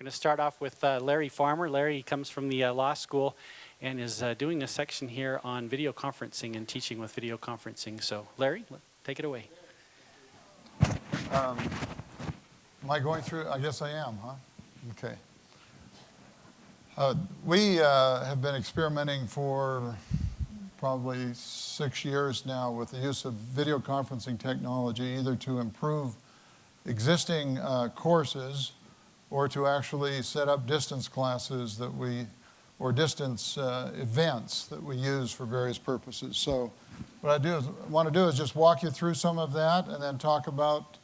We're going to start off with Larry Farmer. Larry comes from the law school and is doing a section here on video conferencing and teaching with video conferencing. So Larry, take it away. Am I going through? I guess I am, huh? Okay. We have been experimenting for probably 6 years now with the use of video conferencing technology, either to improve existing courses or to actually set up distance classes or distance events that we use for various purposes. So what I want to do is just walk you through some of that and then talk about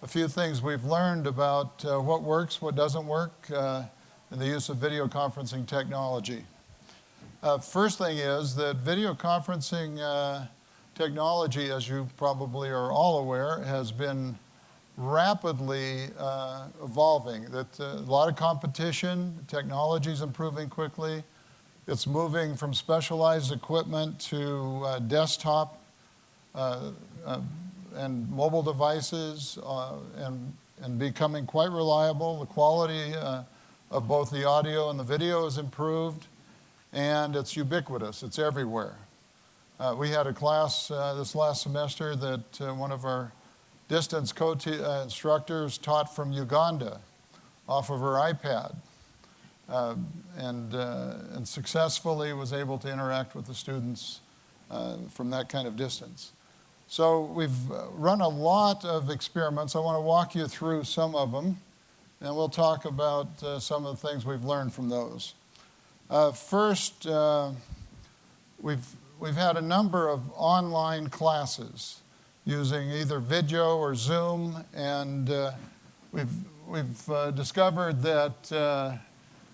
a few things we've learned about what works, what doesn't work in the use of video conferencing technology. First thing is that video conferencing technology, as you probably are all aware, has been rapidly evolving. That a lot of competition, technology is improving quickly. It's moving from specialized equipment to desktop and mobile devices and becoming quite reliable. The quality of both the audio and the video is improved, and it's ubiquitous. It's everywhere. We had a class this last semester that one of our distance instructors taught from Uganda off of her iPad and successfully was able to interact with the students from that kind of distance. So we've run a lot of experiments. I want to walk you through some of them, and we'll talk about some of the things we've learned from those. First, we've had a number of online classes using either video or Zoom, and we've discovered that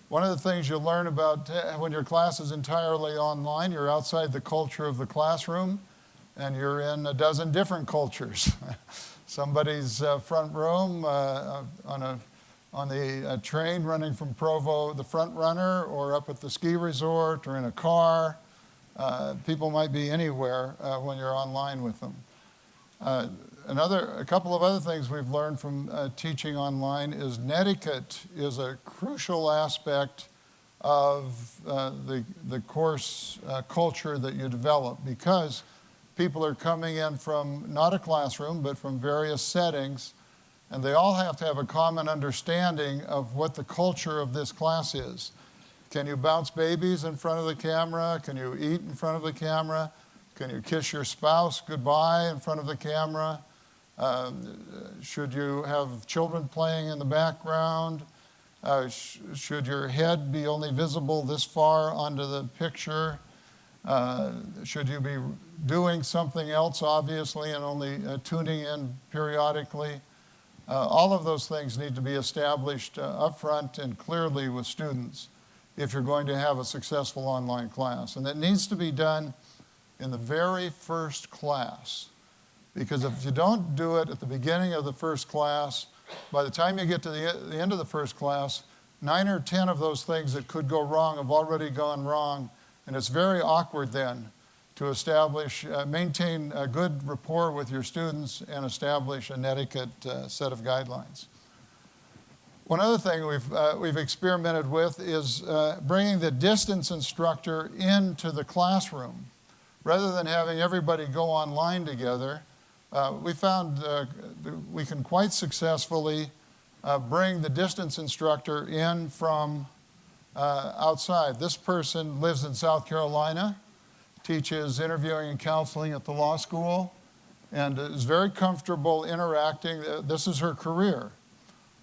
one of the things you learn about when your class is entirely online, you're outside the culture of the classroom, and you're in a dozen different cultures. Somebody's front room on the train running from Provo, the front runner, or up at the ski resort, or in a car. People might be anywhere when you're online with them. A couple of other things we've learned from teaching online is netiquette is a crucial aspect of the course culture that you develop, because people are coming in from not a classroom but from various settings, and they all have to have a common understanding of what the culture of this class is. Can you bounce babies in front of the camera? Can you eat in front of the camera? Can you kiss your spouse goodbye in front of the camera? Should you have children playing in the background? Should your head be only visible this far onto the picture? Should you be doing something else, obviously, and only tuning in periodically? All of those things need to be established upfront and clearly with students if you're going to have a successful online class. And that needs to be done in the very first class, because if you don't do it at the beginning of the first class, by the time you get to the end of the first class, 9 or 10 of those things that could go wrong have already gone wrong, and it's very awkward then to establish, maintain a good rapport with your students and establish a netiquette set of guidelines. One other thing we've experimented with is bringing the distance instructor into the classroom. Rather than having everybody go online together, we found we can quite successfully bring the distance instructor in from outside. This person lives in South Carolina, teaches interviewing and counseling at the law school, and is very comfortable interacting. This is her career.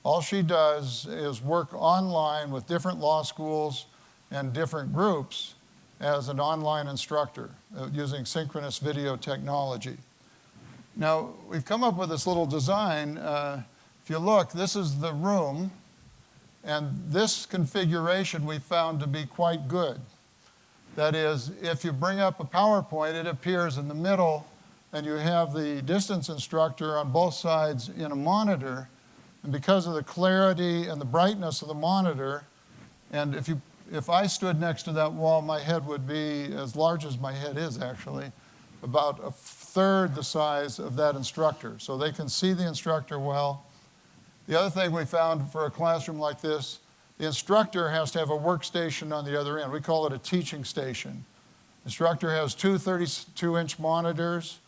All she does is work online with different law schools and different groups as an online instructor using synchronous video technology. Now, we've come up with this little design. If you look, this is the room, and this configuration we found to be quite good. That is, if you bring up a PowerPoint, it appears in the middle, and you have the distance instructor on both sides in a monitor, and because of the clarity and the brightness of the monitor, and if I stood next to that wall, my head would be as large as my head is actually, about a third the size of that instructor. So they can see the instructor well. The other thing we found for a classroom like this The instructor has to have a workstation on the other end. We call it a teaching station. Instructor has two 32-inch monitors,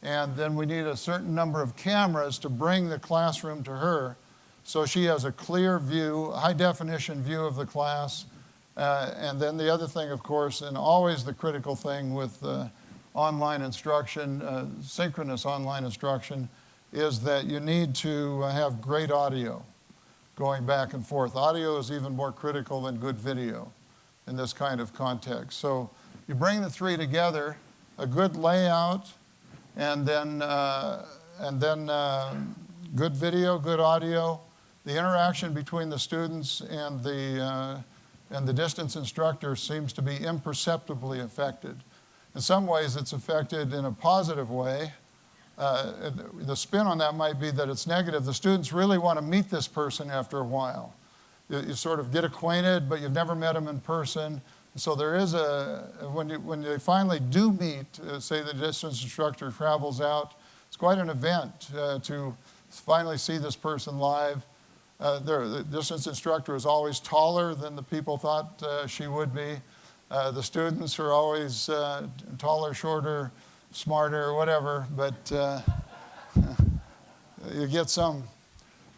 and then we need a certain number of cameras to bring the classroom to her so she has a clear view, high-definition view of the class. And then the other thing, of course, and always the critical thing with online instruction, synchronous online instruction, is that you need to have great audio going back and forth. Audio is even more critical than good video in this kind of context. So you bring the three together, a good layout, and then good video, good audio. The interaction between the students and the distance instructor seems to be imperceptibly affected. In some ways, it's affected in a positive way. The spin on that might be that it's negative. The students really want to meet this person after a while. You sort of get acquainted, but you've never met them in person. So there is when they finally do meet, say the distance instructor travels out, it's quite an event to finally see this person live. The distance instructor is always taller than the people thought she would be. The students are always taller, shorter, smarter, whatever, but you get some.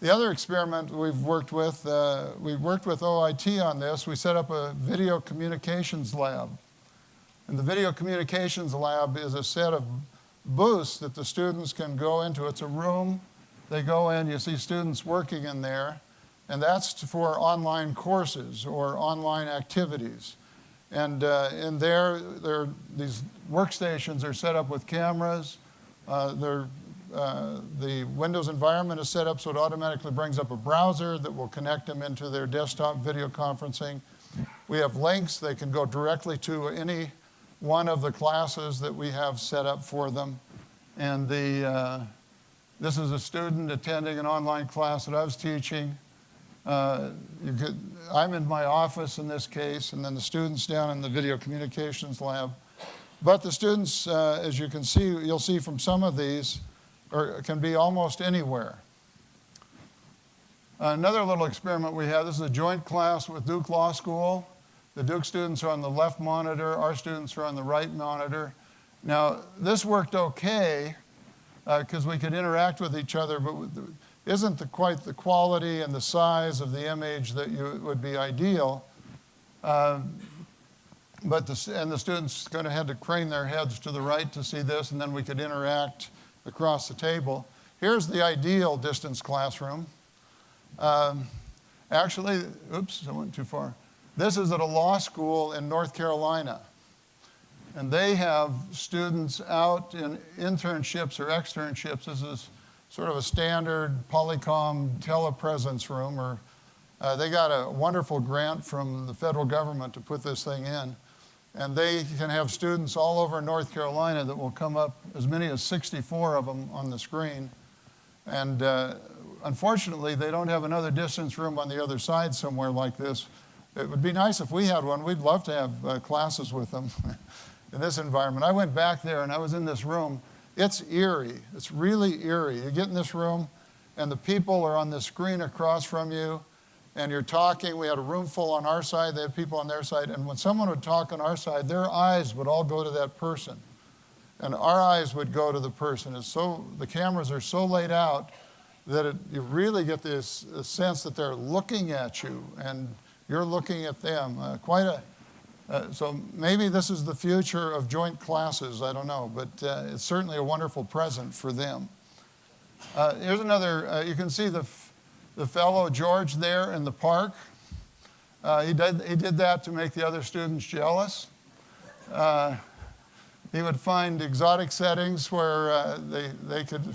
The other experiment we've worked with OIT on this. We set up a video communications lab. And the video communications lab is a set of booths that the students can go into. It's a room. They go in, you see students working in there, and that's for online courses or online activities. And in there, these workstations are set up with cameras. The Windows environment is set up so it automatically brings up a browser that will connect them into their desktop video conferencing. We have links. They can go directly to any one of the classes that we have set up for them. And this is a student attending an online class that I was teaching. I'm in my office in this case, and then the students down in the video communications lab. But the students, as you can see, you'll see from some of these, can be almost anywhere. Another little experiment we have, this is a joint class with Duke Law School. The Duke students are on the left monitor, our students are on the right monitor. Now, this worked okay because we could interact with each other, but isn't quite the quality and the size of the image that would be ideal. But the students kind of had to crane their heads to the right to see this, and then we could interact across the table. Here's the ideal distance classroom. Actually, oops, I went too far. This is at a law school in North Carolina. And they have students out in internships or externships. This is sort of a standard Polycom telepresence room, or they got a wonderful grant from the federal government to put this thing in. And they can have students all over North Carolina that will come up, as many as 64 of them on the screen. And unfortunately, they don't have another distance room on the other side somewhere like this. It would be nice if we had one. We'd love to have classes with them in this environment. I went back there and I was in this room. It's eerie. It's really eerie. You get in this room and the people are on the screen across from you and you're talking. We had a room full on our side. They had people on their side. And when someone would talk on our side, their eyes would all go to that person. And our eyes would go to the person. The cameras are so laid out that you really get this sense that they're looking at you and you're looking at them. So maybe this is the future of joint classes. I don't know, but it's certainly a wonderful present for them. Here's another. You can see the fellow George there in the park. He did that to make the other students jealous. He would find exotic settings where they could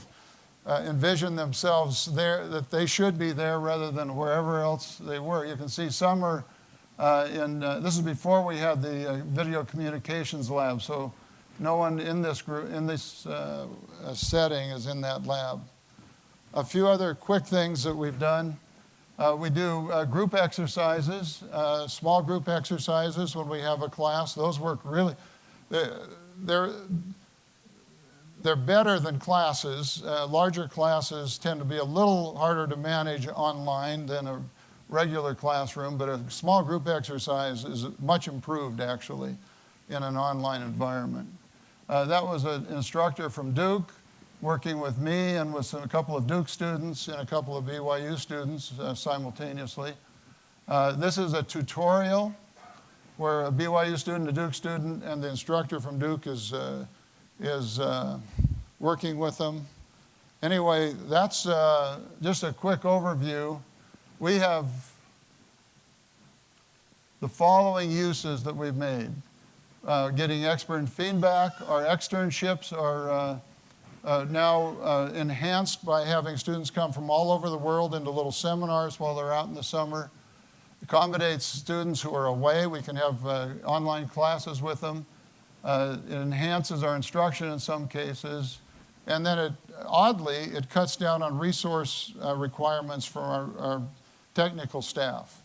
envision themselves there, that they should be there rather than wherever else they were. You can see some are this is before we had the video communications lab, so no one in this group, in this setting is in that lab. A few other quick things that we've done. We do group exercises, small group exercises when we have a class. Those work really, they're better than classes. Larger classes tend to be a little harder to manage online than a regular classroom, but a small group exercise is much improved, actually, in an online environment. That was an instructor from Duke working with me and with a couple of Duke students and a couple of BYU students simultaneously. This is a tutorial where a BYU student, a Duke student, and the instructor from Duke is working with them. Anyway, that's just a quick overview. We have the following uses that we've made. Getting expert feedback. Our externships are now enhanced by having students come from all over the world into little seminars while they're out in the summer. Accommodates students who are away. We can have online classes with them. It enhances our instruction in some cases. And then oddly, it cuts down on resource requirements for our technical staff.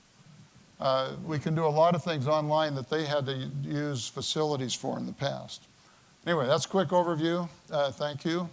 We can do a lot of things online that they had to use facilities for in the past. Anyway, that's a quick overview. Thank you.